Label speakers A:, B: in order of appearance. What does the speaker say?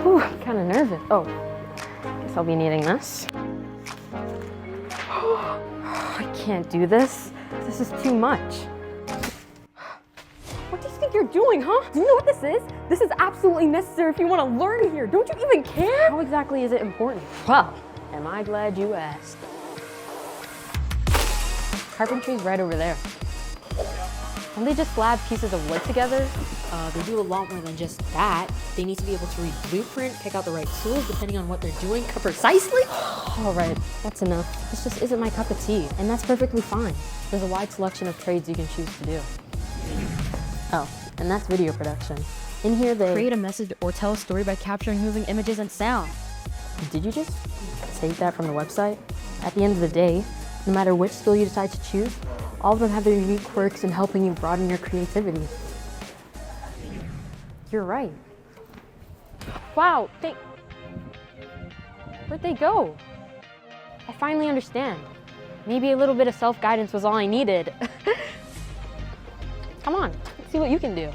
A: Whew, I'm kind of nervous. Oh, guess I'll be needing this. I can't do this. This is too much. What do you think you're doing, huh? Do you know what this is? This is absolutely necessary if you want to learn here. Don't you even care? How exactly is it important? Well, am I glad you asked. Carpentry's right over there. Don't they just slab pieces of wood together?
B: They do a lot more than just that. They need to be able to read blueprint, pick out the right tools depending on what they're doing precisely.
A: All right, that's enough. This just isn't my cup of tea, and that's perfectly fine. There's a wide selection of trades you can choose to do. Oh, and that's video production. In here they
B: Create a message or tell a story by capturing moving images and sound.
A: Did you just take that from the website? At the end of the day, no matter which skill you decide to choose, all of them have their unique quirks in helping you broaden your creativity. You're right. Wow, where'd they go? I finally understand. Maybe a little bit of self-guidance was all I needed. Come on, let's see what you can do.